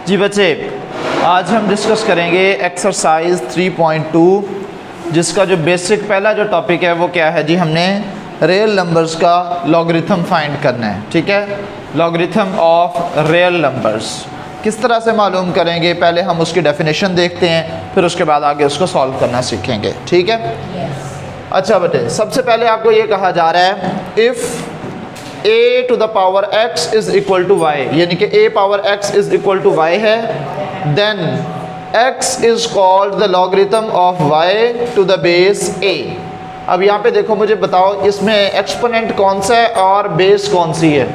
जी बच्चे, आज हम डिस्कस करेंगे एक्सरसाइज 3.2, जिसका जो बेसिक पहला जो टॉपिक है वो क्या है जी, हमने रियल नंबर्स का लॉगरिथम फाइंड करना है। ठीक है, लॉगरिथम ऑफ रियल नंबर्स किस तरह से मालूम करेंगे, पहले हम उसकी डेफिनेशन देखते हैं, फिर उसके बाद आगे उसको सॉल्व करना सीखेंगे। ठीक है, अच्छा बेटे, सबसे पहले आपको ये कहा जा रहा है if a to the power x is equal to y, यानी कि a power x is equal to y है, then x is called the logarithm of y to the base a। अब यहाँ पे देखो, मुझे बताओ इसमें एक्सपोनेंट कौन सा है और बेस कौन सी है?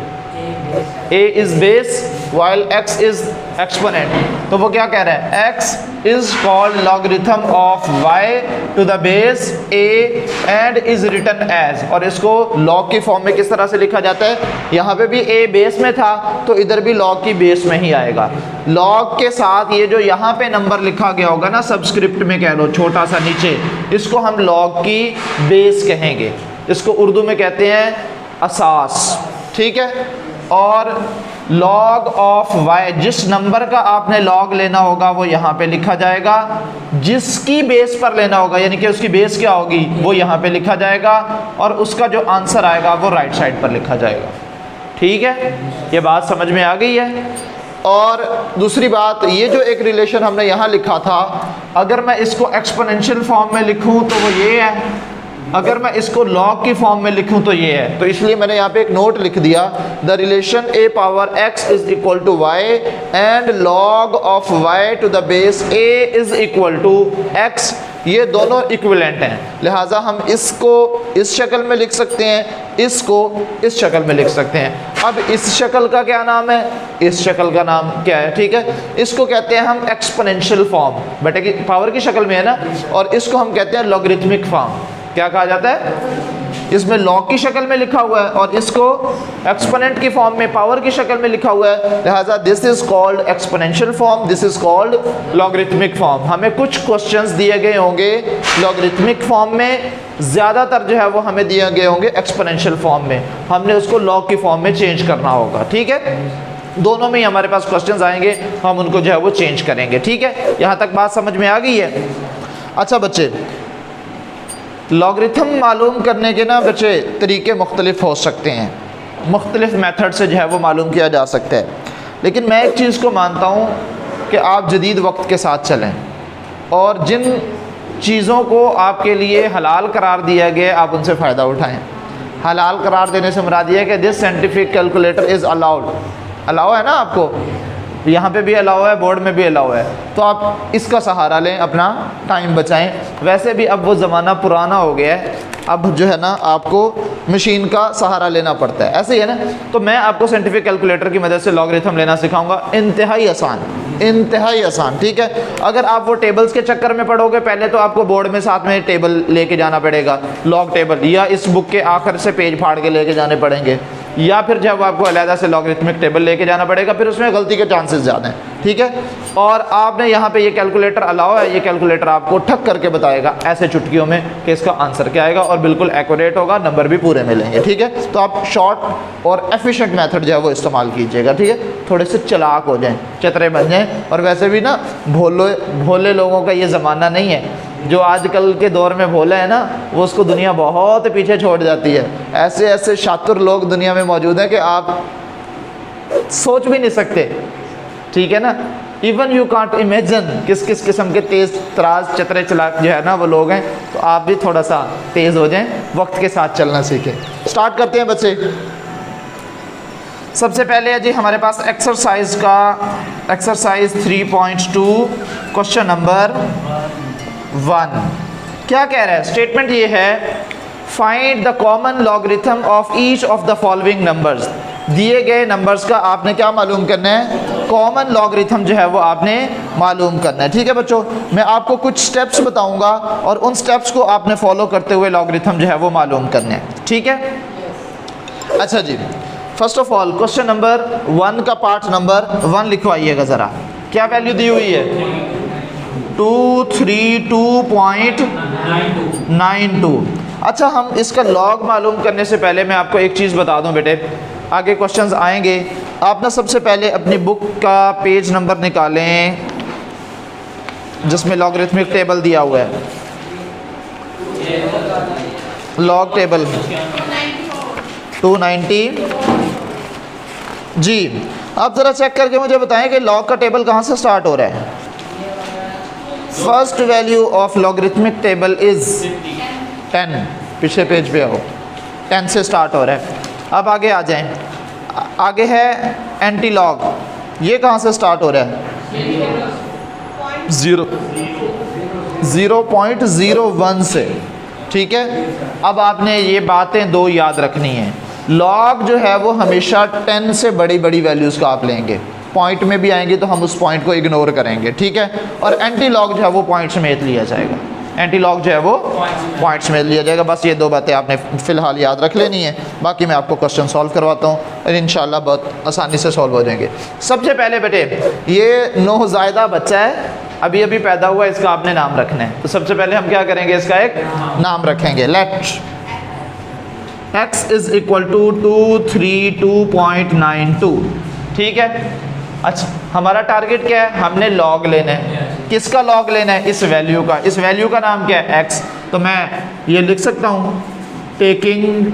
a is base while x is exponent। तो वो क्या कह रहा है, x is called logarithm of y to the base a and is written as, और इसको log की फॉर्म में किस तरह से लिखा जाता है? यहाँ पे भी a बेस में था तो इधर भी log की बेस में ही आएगा। log के साथ ये जो यहाँ पे नंबर लिखा गया होगा ना, सबस्क्रिप्ट में कह लो छोटा सा नीचे, इसको हम log की बेस कहेंगे। इसको उर्दू में कहते हैं असास। ठीक है, और log ऑफ y, जिस नंबर का आपने log लेना होगा वो यहाँ पे लिखा जाएगा, जिसकी बेस पर लेना होगा यानी कि उसकी बेस क्या होगी वो यहाँ पे लिखा जाएगा, और उसका जो आंसर आएगा वो राइट साइड पर लिखा जाएगा। ठीक है, ये बात समझ में आ गई है। और दूसरी बात, ये जो एक रिलेशन हमने यहाँ लिखा था, अगर मैं इसको एक्सपोनेंशियल फॉर्म में लिखूँ तो वो ये है, अगर मैं इसको log की फॉर्म में लिखूं तो ये है। तो इसलिए मैंने यहाँ पे एक नोट लिख दिया, the relation a power x is equal to y and log of y to the base a is equal to x। ये दोनों इक्विवेलेंट हैं, लिहाजा हम इसको इस शक्ल में लिख सकते हैं, इसको इस शक्ल में लिख सकते हैं। अब इस शक्ल का क्या नाम है, इस शक्ल का नाम क्या है? ठीक है, इसको कहते हैं हम एक्सपोनेंशियल फॉर्म, बेटे की पावर की शक्ल में है ना, और इसको हम कहते हैं लॉगरिथमिक फॉर्म। क्या कहा जाता है? इसमें log की शक्ल में लिखा हुआ है और इसको एक्सपोनेंट की फॉर्म में, पावर की शक्ल में लिखा हुआ है, लिहाजा this is called exponential form, this is called logarithmic form. हमें कुछ क्वेश्चंस दिए गए होंगे लॉगरिथमिक फॉर्म में, ज़्यादातर जो है वो हमें दिए गए होंगे एक्सपोनेंशियल फॉर्म में, हमने उसको log की फॉर्म में चेंज करना होगा। ठीक है, दोनों में ही हमारे पास क्वेश्चंस आएंगे, हम उनको जो है वो चेंज करेंगे। ठीक है, यहाँ तक बात समझ में आ गई है? अच्छा बच्चे, लॉगरिथम मालूम करने के ना बच्चे तरीके मुख्तलिफ हो सकते हैं, मुख्तलिफ मेथड से जो है वो मालूम किया जा सकता है, लेकिन मैं एक चीज़ को मानता हूँ कि आप जदीद वक्त के साथ चलें और जिन चीज़ों को आपके लिए हलाल करार दिया गया आप उनसे फ़ायदा उठाएं। हलाल करार देने से मुराद ये है कि this scientific calculator is allowed, allow है ना, आपको यहाँ पे भी अलाउ है, बोर्ड में भी अलाउ है, तो आप इसका सहारा लें, अपना टाइम बचाएं। वैसे भी अब वो ज़माना पुराना हो गया है, अब जो है ना आपको मशीन का सहारा लेना पड़ता है, ऐसे ही है ना। तो मैं आपको साइंटिफिक कैलकुलेटर की मदद से लॉगरिथम लेना सिखाऊंगा, इंतहाई आसान, इंतहाई आसान। ठीक है, अगर आप वो टेबल्स के चक्कर में पढ़ोगे, पहले तो आपको बोर्ड में साथ में टेबल लेके जाना पड़ेगा, लॉग टेबल, या इस बुक के आखिर से पेज फाड़ के लेके जाने पड़ेंगे, या फिर जब आपको अलहदा से लॉगरिथमिक टेबल लेके जाना पड़ेगा, फिर उसमें गलती के चांसेस ज़्यादा हैं। ठीक है, और आपने यहाँ पे ये कैलकुलेटर अलाउ है, ये कैलकुलेटर आपको ठक करके बताएगा ऐसे चुटकियों में कि इसका आंसर क्या आएगा, और बिल्कुल एक्यूरेट होगा, नंबर भी पूरे मिलेंगे। ठीक है, तो आप शॉर्ट और एफिशिएंट मेथड जो है वो इस्तेमाल कीजिएगा। ठीक है, थोड़े से चालाक हो जाएँ, चतरे बन जाएँ, और वैसे भी ना भोले लोगों का ये ज़माना नहीं है, जो आजकल के दौर में भोला है ना, वो उसको दुनिया बहुत पीछे छोड़ जाती है। ऐसे ऐसे शातिर लोग दुनिया में मौजूद हैं कि आप सोच भी नहीं सकते। ठीक है ना, इवन यू कांट इमेजिन किस किस किस्म के तेज़ तराज चतरे चलाक जो है ना वो लोग हैं। तो आप भी थोड़ा सा तेज़ हो जाएं, वक्त के साथ चलना सीखें। स्टार्ट करते हैं बच्चे। सबसे पहले है जी हमारे पास एक्सरसाइज का, एक्सरसाइज 3.2 क्वेश्चन नंबर 1। क्या कह रहा है? स्टेटमेंट ये है, find the common logarithm of each of the following numbers. दिए गए नंबर्स का आपने क्या मालूम करना है? कॉमन लॉगरिथम जो है वो आपने मालूम करना है। ठीक है बच्चों, मैं आपको कुछ स्टेप्स बताऊंगा और उन स्टेप्स को आपने फॉलो करते हुए लॉगरिथम जो है वो मालूम करना है। ठीक है, अच्छा जी, first of all question number 1 का पार्ट नंबर 1 लिखवाइएगा ज़रा। क्या वैल्यू दी हुई है? 232.92। अच्छा, हम इसका लॉग मालूम करने से पहले मैं आपको एक चीज़ बता दूं बेटे, आगे क्वेश्चंस आएंगे आप ना सबसे पहले अपनी बुक का पेज नंबर निकालें जिसमें लॉगरिथमिक टेबल दिया हुआ है, लॉग टेबल 290 जी। आप ज़रा चेक करके मुझे बताएं कि लॉग का टेबल कहाँ से स्टार्ट हो रहा है। First value of logarithmic table is 10, पिछले पेज पे आओ, 10 से स्टार्ट हो रहा है। अब आगे आ जाएं, आगे है एंटी लॉग, ये कहाँ से स्टार्ट हो रहा है, 0.01 से, ठीक है। अब आपने ये बातें दो याद रखनी है, लॉग जो है वो हमेशा 10 से बड़ी बड़ी वैल्यूज़ का आप लेंगे, पॉइंट में भी आएंगे तो हम उस पॉइंट को इग्नोर करेंगे, ठीक है। और एंटी लॉग जो है वो पॉइंट समेत लिया जाएगा, एंटी लॉग जो है वो पॉइंट समेत लिया जाएगा। बस ये दो बातें आपने फ़िलहाल याद रख लेनी है, बाकी मैं आपको क्वेश्चन सॉल्व करवाता हूँ और इंशाल्लाह बहुत आसानी से सॉल्व हो जाएंगे। सबसे पहले बेटे, ये नौज़ायदा बच्चा है, अभी अभी पैदा हुआ, इसका आपने नाम रखना है। तो सबसे पहले हम क्या करेंगे, इसका एक नाम रखेंगे, let x is equal to 232.92, ठीक है। अच्छा, हमारा टारगेट क्या है, हमने लॉग लेना है। किसका लॉग लेना है, इस वैल्यू का। इस वैल्यू का नाम क्या है, x। तो मैं ये लिख सकता हूँ टेकिंग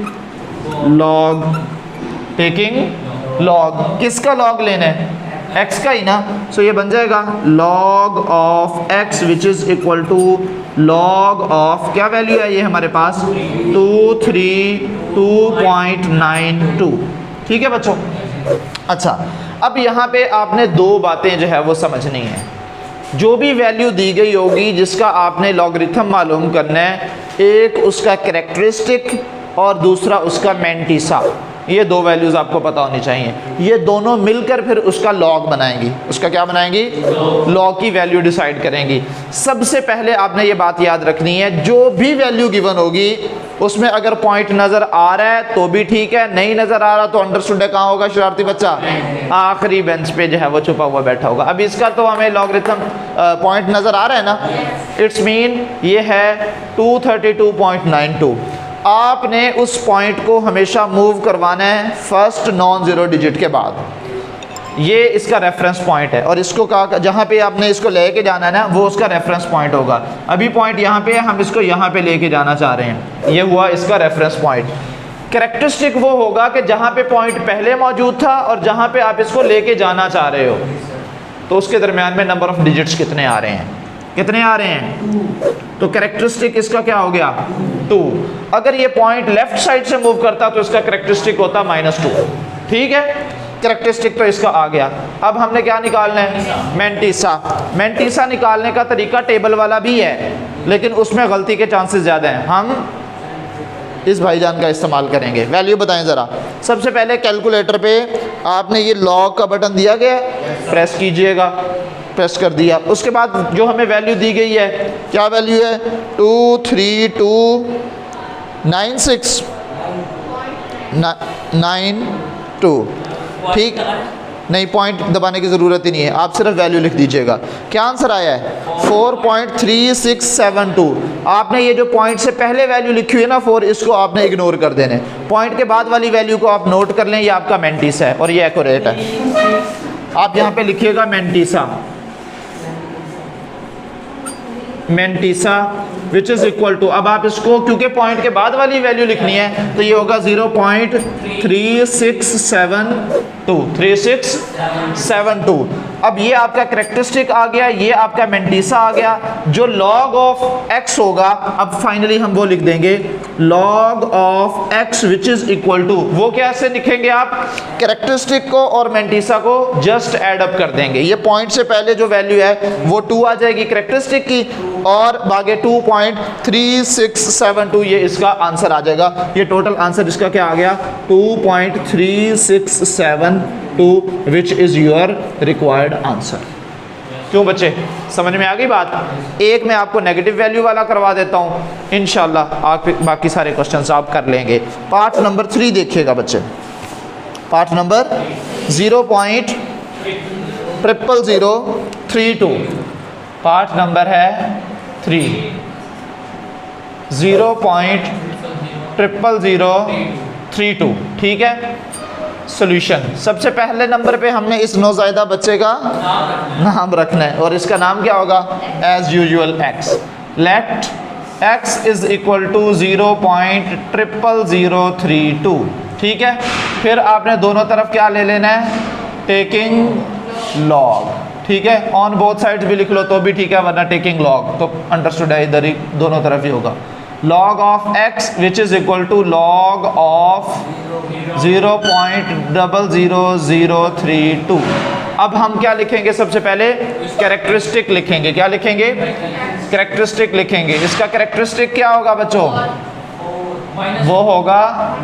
लॉग, किसका लॉग लेना है, x का ही ना। सो ये बन जाएगा log of x which is equal to log of, क्या वैल्यू है ये हमारे पास, 232.92, ठीक है बच्चों। अच्छा, अब यहाँ पे आपने दो बातें जो है वो समझनी है। जो भी वैल्यू दी गई होगी जिसका आपने लॉगरिथम मालूम करना है, एक उसका कैरेक्टरिस्टिक और दूसरा उसका मैंटीसा, ये दो वैल्यूज़ आपको पता होनी चाहिए। ये दोनों मिलकर फिर उसका लॉग बनाएंगी, उसका क्या बनाएंगी, लॉग की वैल्यू डिसाइड करेंगी। सबसे पहले आपने ये बात याद रखनी है, जो भी वैल्यू गिवन होगी उसमें अगर पॉइंट नज़र आ रहा है तो भी ठीक है, नहीं नज़र आ रहा तो अंडरस्टूड है कहाँ होगा शरारती बच्चा, आखिरी बेंच पे जो है वो छुपा हुआ बैठा होगा। अब इसका तो हमें लॉगरिथम पॉइंट नज़र आ रहा है ना, इट्स मीन ये है 232.92। आपने उस पॉइंट को हमेशा मूव करवाना है फर्स्ट नॉन ज़ीरो डिजिट के बाद, ये इसका रेफरेंस पॉइंट है। और इसको कहा, जहाँ पे आपने इसको लेके जाना है ना, वो उसका रेफरेंस पॉइंट होगा। अभी पॉइंट यहाँ पे है, हम इसको यहाँ पे लेके जाना चाह रहे हैं, ये हुआ इसका रेफरेंस पॉइंट। कैरेक्टरिस्टिक वो होगा कि जहाँ पे पॉइंट पहले मौजूद था और जहाँ पे आप इसको लेके जाना चाह रहे हो, तो उसके दरमियान में नंबर ऑफ डिजिट्स कितने आ रहे हैं, कितने आ रहे हैं। तो कैरेक्टरिस्टिक इसका क्या हो गया, 2। अगर ये पॉइंट लेफ्ट साइड से मूव करता तो इसका कैरेक्टरिस्टिक होता -2, ठीक है। कैरेक्टरिस्टिक तो इसका आ गया। अब हमने क्या निकालना है, मैंटीसा। मैंटीसा निकालने का तरीका टेबल वाला भी है, लेकिन उसमें गलती के चांसेस ज़्यादा हैं। हम इस भाईजान का इस्तेमाल करेंगे। वैल्यू बताएं ज़रा। सबसे पहले कैलकुलेटर पे आपने ये लॉग का बटन दिया गया, प्रेस कीजिएगा, प्रेस कर दिया। उसके बाद जो हमें वैल्यू दी गई है, क्या वैल्यू है, 23292, ठीक। नहीं, पॉइंट दबाने की ज़रूरत ही नहीं है, आप सिर्फ वैल्यू लिख दीजिएगा। क्या आंसर आया है, 4.3672। आपने ये जो पॉइंट से पहले वैल्यू लिखी हुई है ना 4, इसको आपने इग्नोर कर देने। पॉइंट के बाद वाली वैल्यू को आप नोट कर लें, ये आपका मैंटीसा है और ये एक्यूरेट है। आप यहाँ पे लिखिएगा mantissa which is equal to, अब आप इसको क्योंकि पॉइंट के बाद वाली वैल्यू लिखनी है तो ये होगा 0.3672। अब ये आपका कैरेक्टरिस्टिक आ गया, ये आपका मैंटीसा आ गया। जो लॉग ऑफ x होगा, अब फाइनली हम वो लिख देंगे log of x which is equal to, वो कैसे लिखेंगे आप, कैरेक्टरिस्टिक को और मैंटीसा को जस्ट ऐड अप कर देंगे। ये पॉइंट से पहले जो वैल्यू है वो 2 आ जाएगी कैरेक्टरिस्टिक की, और बागे 2.3672, ये इसका आंसर आ जाएगा। ये टोटल आंसर इसका क्या आ गया, 2.3672 which is your required answer. क्यों बच्चे, समझ में आ गई बात। एक मैं आपको नेगेटिव वैल्यू वाला करवा देता हूँ, इंशाल्लाह आप बाकी सारे क्वेश्चंस आप कर लेंगे। पार्ट नंबर 3 देखिएगा बच्चे, पार्ट नंबर 0.00032, पार्ट नंबर है 3, 0.00032, ठीक है। सॉल्यूशन। सबसे पहले नंबर पे हमने इस नौज़ायदा बच्चे का नाम रखना है और इसका नाम क्या होगा? As usual x। Let x is equal to 0.00032। ठीक है, फिर आपने दोनों तरफ क्या ले लेना है? Taking log. ठीक है, ऑन बोथ साइड्स भी लिख लो तो भी ठीक है, वरना टेकिंग लॉग तो अंडरस्टूड है, इधर ही दोनों तरफ ही होगा। log of x which is equal to log of 0.00032। अब हम क्या लिखेंगे? सबसे पहले कैरेक्टरिस्टिक लिखेंगे। क्या लिखेंगे? कैरेक्टरिस्टिक लिखेंगे। इसका कैरेक्टरिस्टिक क्या होगा बच्चों? वो होगा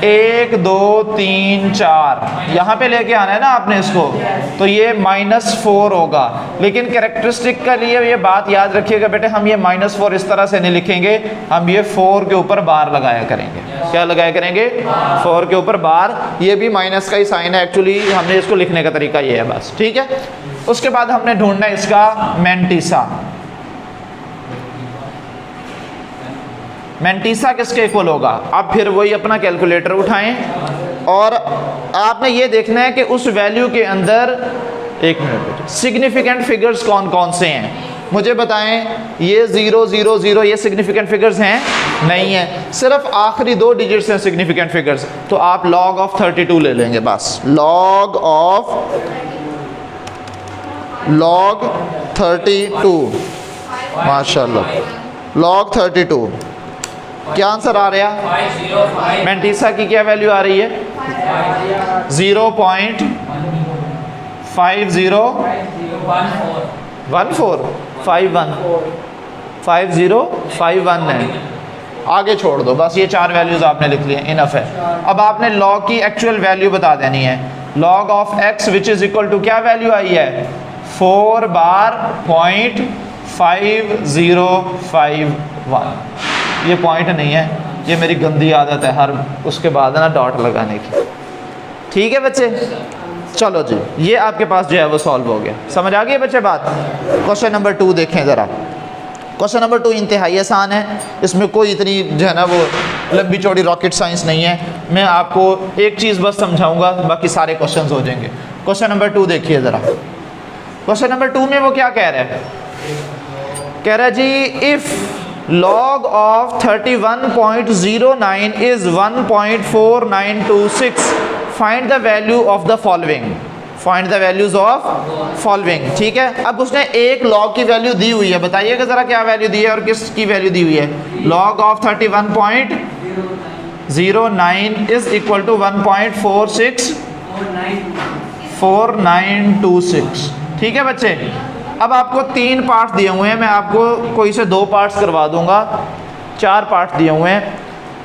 1 2 3 4। यहाँ पे लेके आना है ना आपने इसको, तो ये -4 होगा। लेकिन कैरेक्टरिस्टिक के लिए ये बात याद रखिएगा बेटे, हम ये -4 इस तरह से नहीं लिखेंगे, हम ये 4 के ऊपर बार लगाया करेंगे। क्या लगाया करेंगे? 4 के ऊपर बार। ये भी माइनस का ही साइन है, एक्चुअली हमने इसको लिखने का तरीका ये है बस। ठीक है, उसके बाद हमने ढूंढना है इसका मैंटीसा। मैंटीसा किसके इक्वल होगा? अब फिर वही अपना कैलकुलेटर उठाएं और आपने ये देखना है कि उस वैल्यू के अंदर, एक मिनट, सिग्निफिकेंट फिगर्स कौन कौन से हैं मुझे बताएं। ये 0 0 0 ये सिग्निफिकेंट फिगर्स हैं? नहीं है, सिर्फ आखिरी 2 डिजिट्स हैं सिग्निफिकेंट फिगर्स। तो आप log of 32 ले लेंगे बस। log 32, माशाल्लाह, log 32। क्या आंसर आ रहा है? मैंटीसा की क्या वैल्यू आ रही है? 0.5051 है। आगे छोड़ दो बस, ये 4 वैल्यूज आपने लिख लिए, इनफ है। अब आपने log की एक्चुअल वैल्यू बता देनी है। log of x which is equal to क्या वैल्यू आई है? 4 बार 0.5051। ये पॉइंट नहीं है, ये मेरी गंदी आदत है हर उसके बाद ना डॉट लगाने की। ठीक है बच्चे, चलो जी, ये आपके पास जो है वो सॉल्व हो गया। समझ आ गई बच्चे बात? क्वेश्चन नंबर 2 देखें ज़रा। क्वेश्चन नंबर 2 इंतहाई आसान है, इसमें कोई इतनी जो है ना वो लंबी चौड़ी रॉकेट साइंस नहीं है। मैं आपको एक चीज़ बस समझाऊंगा, बाकी सारे क्वेश्चन हो जाएंगे। क्वेश्चन नंबर 2 देखिए ज़रा। क्वेश्चन नंबर 2 में वो क्या कह रहा है? कह रहा है जी, if log of 31.09 is 1.4926, find the value of the following। Find the values of following. ठीक है, अब उसने एक log की वैल्यू दी हुई है, बताइएगा जरा क्या वैल्यू दी है और किसकी वैल्यू दी हुई है? log of 31.09 is equal to 1.4926। ठीक है बच्चे, अब आपको 3 पार्ट्स दिए हुए हैं, मैं आपको कोई से 2 पार्ट्स करवा दूंगा। 4 पार्ट्स दिए हुए हैं,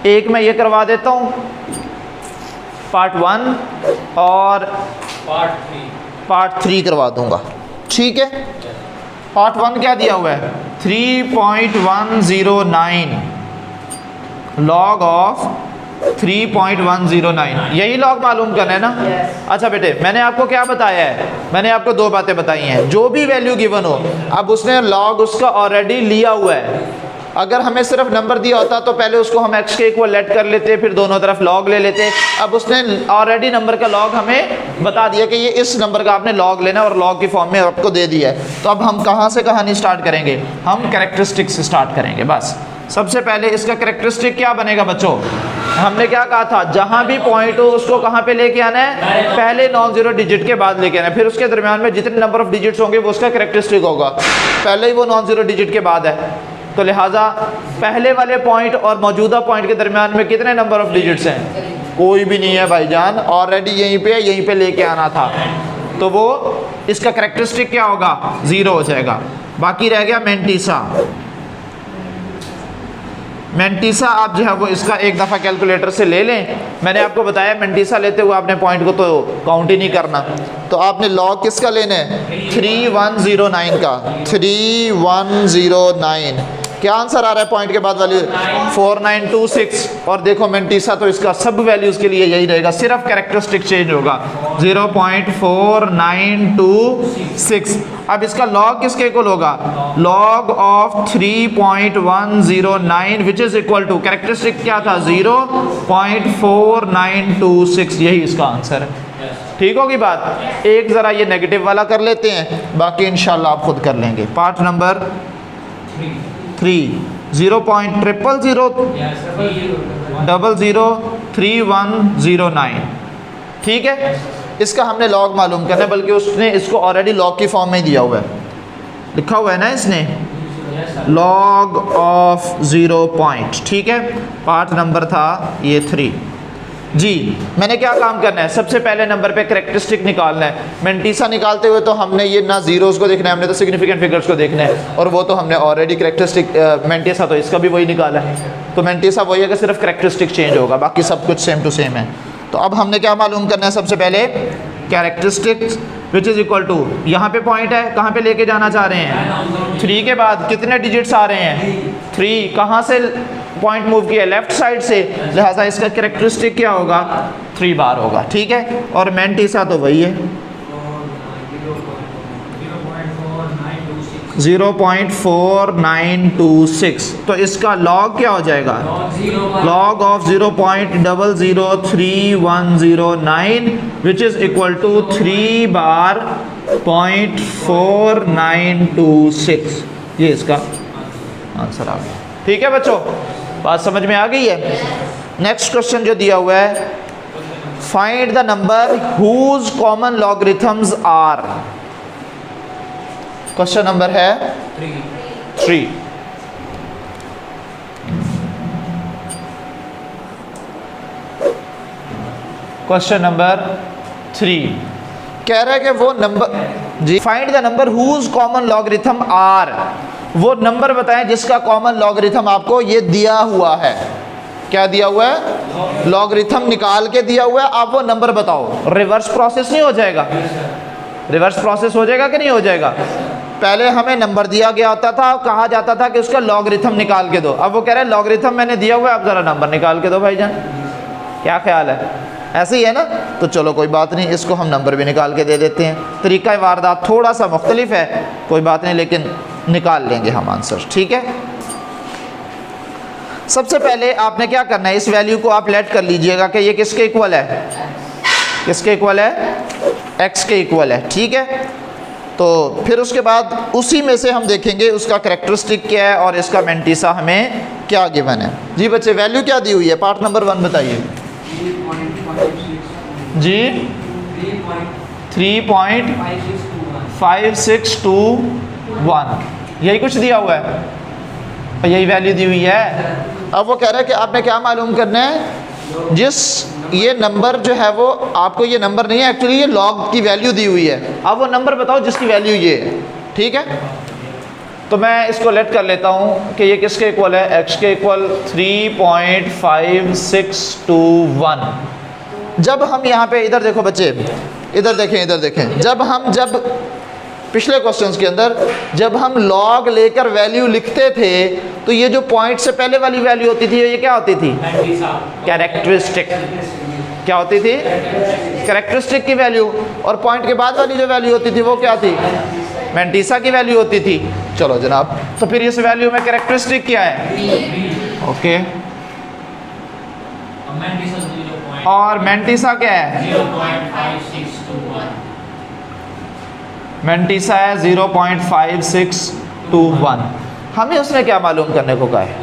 एक मैं ये करवा देता हूँ पार्ट 1 और पार्ट 3 करवा दूंगा। ठीक है, पार्ट 1 क्या दिया हुआ है? 3.109 log ऑफ 3.109, यही log मालूम करना है ना? अच्छा बेटे, मैंने आपको क्या बताया है? मैंने आपको 2 बातें बताई हैं। जो भी वैल्यू गिवन हो, अब उसने log उसका ऑलरेडी लिया हुआ है। अगर हमें सिर्फ नंबर दिया होता तो पहले उसको हम x के इक्वल लेट कर लेते, फिर दोनों तरफ log ले लेते। अब उसने ऑलरेडी नंबर का log हमें बता दिया कि ये इस नंबर का आपने log लेना और log की फॉर्म में आपको दे दिया है। तो अब हम कहाँ से कहानी स्टार्ट करेंगे? हम कैरेक्टरिस्टिक से स्टार्ट करेंगे बस। सबसे पहले इसका कैरेक्टरिस्टिक क्या बनेगा बच्चों? हमने क्या कहा था? जहाँ भी पॉइंट हो उसको कहाँ पे लेके आना है? पहले नॉन जीरो डिजिट के बाद लेके आना है, फिर उसके दरमियान में जितने नंबर ऑफ डिजिट्स होंगे वो उसका कैरेक्टरिस्टिक होगा। पहले ही वो नॉन जीरो डिजिट के बाद है, तो लिहाजा पहले वाले पॉइंट और मौजूदा पॉइंट के दरमियान में कितने नंबर ऑफ डिजिट्स हैं? कोई भी नहीं है भाईजान, ऑलरेडी यहीं पे लेके आना था, तो वो इसका कैरेक्टरिस्टिक क्या होगा? 0 हो जाएगा। बाकी रह गया मैंटीसा। मैंटीसा आप जो है वो इसका एक दफ़ा कैलकुलेटर से ले लें। मैंने आपको बताया मैंटीसा लेते हुए आपने पॉइंट को तो काउंट ही नहीं करना, तो आपने log किसका लेना है? 3109 का। 3109 क्या आंसर आ रहा है पॉइंट के बाद वाली 4926। और देखो मेंटीसा तो इसका सब वैल्यूज के लिए यही रहेगा, सिर्फ कैरेक्टरिस्टिक चेंज होगा 0.4926। अब इसका लॉग किसके इक्वल होगा, log of 3.109 which is equal to characteristic क्या था 0.4926, यही इसका आंसर है। ठीक होगी बात। एक जरा ये नेगेटिव वाला कर लेते हैं, बाकी इंशाल्लाह आप खुद कर लेंगे। Part number 3 0.00003109। ठीक है, इसका हमने लॉग मालूम करना है, बल्कि उसने इसको ऑलरेडी लॉग की फॉर्म में ही दिया हुआ है, लिखा हुआ है ना इसने, लॉग ऑफ 0 पॉइंट। ठीक है, पार्ट नंबर था ये 3 जी। मैंने क्या काम करना है, सबसे पहले नंबर पे कैरेक्टरिस्टिक निकालना है। मेंटीसा निकालते हुए तो हमने ये ना जीरोस को देखना है, हमने तो सिग्निफिकेंट फिगर्स को देखना है, और वो तो हमने ऑलरेडी कैरेक्टरिस्टिक मेंटीसा तो इसका भी वही निकाला है, तो मेंटीसा वही है कि सिर्फ कैरेक्टरिस्टिक चेंज होगा, बाकी सब कुछ सेम टू सेम है। तो अब हमने क्या मालूम करना है, सबसे पहले characteristics which is equal to, यहाँ पे पॉइंट है, कहाँ पे लेके जाना चाह रहे हैं 3 के बाद कितने डिजिट्स आ रहे हैं 3, कहाँ से पॉइंट मूव किया लेफ्ट साइड से, लिहाजा इसका कैरेक्टरिस्टिक क्या होगा 3 बार होगा। ठीक है, और मेंटीसा तो वही है 0.4926, तो इसका लॉग क्या हो जाएगा, log of 0.003109 which is equal to 3 बार 0.4926, ये इसका आंसर आ गया। ठीक है बच्चों, बात समझ में आ गई है। नेक्स्ट क्वेश्चन जो दिया हुआ है, find the number whose common logarithms are. Question number है 3। क्वेश्चन नंबर 3 कह रहा है कि वो नंबर जी, find the number whose common logarithm are, वो नंबर बताएं जिसका कॉमन लॉगरिथम आपको ये दिया हुआ है। क्या दिया हुआ है, लॉगरिथम निकाल के दिया हुआ है, आप वो नंबर बताओ। रिवर्स प्रोसेस नहीं हो जाएगा, रिवर्स प्रोसेस हो जाएगा कि नहीं हो जाएगा। पहले हमें नंबर दिया गया होता था, कहा जाता था कि उसका लॉगरिथम निकाल के दो, अब वो कह रहे हैं लॉगरिथम मैंने दिया हुआ है, अब ज़रा नंबर निकाल के दो भाईजान। क्या ख्याल है, ऐसे ही है ना। तो चलो कोई बात नहीं, इसको हम नंबर भी निकाल के दे देते हैं। तरीका वारदात थोड़ा सा मुख्तलिफ है, कोई बात नहीं, लेकिन निकाल लेंगे हम आंसर। ठीक है, सबसे पहले आपने क्या करना है, इस वैल्यू को आप लेट कर लीजिएगा कि ये किसके इक्वल है, किसके इक्वल है, x के इक्वल है। ठीक है, तो फिर उसके बाद उसी में से हम देखेंगे उसका कैरेक्टरिस्टिक क्या है और इसका मेंटीसा हमें क्या गिवन है। जी बच्चे, वैल्यू क्या दी हुई है, पार्ट नंबर 1 बताइए जी। 3.5621, यही कुछ दिया हुआ है, यही वैल्यू दी हुई है। अब वो कह रहा है कि आपने क्या मालूम करना है, जिस ये नंबर जो है वो आपको, ये नंबर नहीं है एक्चुअली, ये लॉग की वैल्यू दी हुई है, अब वो नंबर बताओ जिसकी वैल्यू ये है। ठीक है, तो मैं इसको लेट कर लेता हूँ कि ये किसके इक्वल है, x के इक्वल 3.5621। जब हम यहाँ पे, इधर देखो बच्चे, इधर देखें, इधर देखें, जब पिछले क्वेश्चंस के अंदर जब हम लॉग लेकर वैल्यू लिखते थे, तो ये जो पॉइंट से पहले वाली वैल्यू होती थी, ये क्या होती थी, कैरेक्टरिस्टिक। क्या होती थी, कैरेक्टरिस्टिक की वैल्यू, और पॉइंट के बाद वाली जो वैल्यू होती थी वो क्या थी, मेंटीसा की वैल्यू होती थी। चलो जनाब, तो फिर इस वैल्यू में कैरेक्टरिस्टिक क्या है, ओके, और मेंटीसा क्या है, 0.5621। मेंटीसा है 0.5621। हमें उसने क्या मालूम करने को कहा है,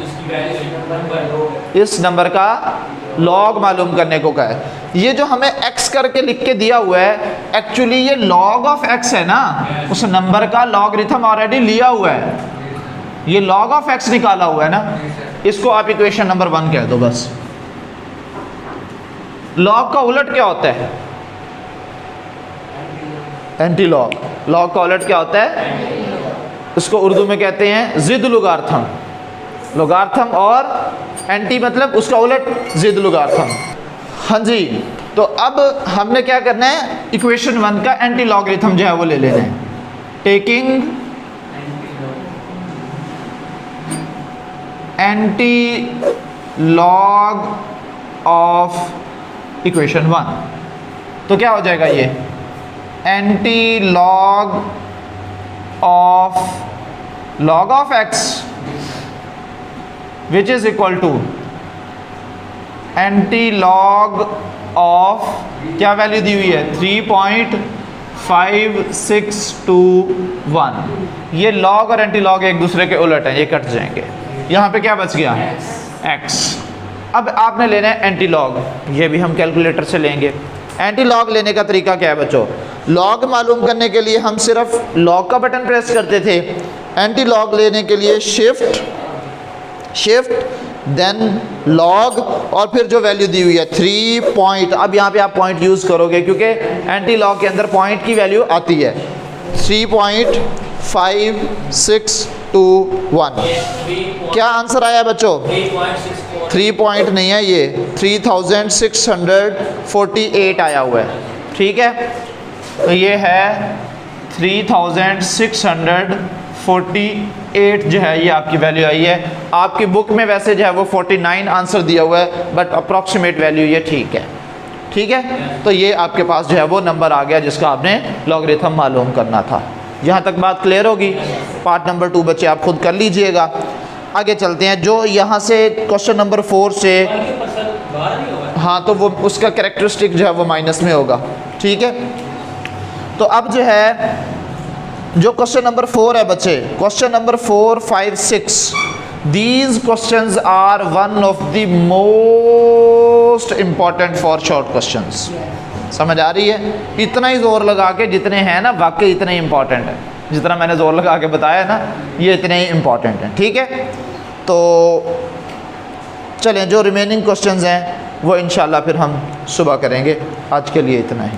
इस नंबर का लॉग मालूम करने को कहा है। ये जो हमें x करके लिख के दिया हुआ है, एक्चुअली ये लॉग ऑफ x है ना, उस नंबर का लॉगरिथम ऑलरेडी लिया हुआ है, ये लॉग ऑफ x निकाला हुआ है ना। इसको आप इक्वेशन नंबर 1 कह दो बस। लॉग का उलट क्या होता है, एंटी लॉग। लॉग का उलट क्या होता है, इसको उर्दू में कहते हैं जिद लुगार्थम। लुगार्थम और एंटी मतलब उसका उलट जिद लुगार्थम। हाँ जी, तो अब हमने क्या करना है, इक्वेशन 1 का एंटी लॉगरिथम जो है वो ले लेना है, taking anti log of equation 1, तो क्या हो जाएगा ये anti log of x which is equal to anti log of क्या वैल्यू दी हुई है 3.5621। ये लॉग और एंटी लॉग एक दूसरे के उलट हैं, ये कट जाएंगे। यहाँ पे क्या बच गया x। अब आपने लेना है एंटी लॉग, ये भी हम कैलकुलेटर से लेंगे। एंटी लॉग लेने का तरीका क्या है बच्चों, लॉग मालूम करने के लिए हम सिर्फ लॉग का बटन प्रेस करते थे। एंटी लॉग लेने के लिए शिफ्ट देन लॉग और फिर जो वैल्यू दी हुई है 3 पॉइंट। अब यहाँ पे आप पॉइंट यूज़ करोगे क्योंकि एंटी लॉग के अंदर पॉइंट की वैल्यू आती है 3.5621। क्या आंसर आया बच्चों 3 पॉइंट नहीं है, ये 3648 आया हुआ है। ठीक है, तो ये है 3648 जो है ये आपकी वैल्यू आई है। आपकी बुक में वैसे जो है वो 49 आंसर दिया हुआ है, बट अप्रॉक्सीमेट वैल्यू ये ठीक है। ठीक है, तो ये आपके पास जो है वो नंबर आ गया जिसका आपने लॉगरिथम मालूम करना था। यहाँ तक बात क्लियर होगी। पार्ट नंबर 2 बच्चे आप खुद कर लीजिएगा। आगे चलते हैं, जो यहाँ से क्वेश्चन नंबर 4 से, हाँ तो वो उसका कैरेक्टरिस्टिक जो है वो माइनस में होगा। ठीक है, तो अब जो है जो क्वेश्चन नंबर 4 है बच्चे, question number 4, 5, 6, these questions are one of the most important for short questions. समझ आ रही है? इतना ही जोर लगा के जितने हैं ना, वाकई इतने ही इंपॉर्टेंट है। जितना मैंने जोर लगा के बताया ना, ये इतने ही इंपॉर्टेंट हैं। ठीक है, तो चलें जो रिमेनिंग क्वेश्चंस हैं वो इंशाल्लाह फिर हम सुबह करेंगे। आज के लिए इतना ही।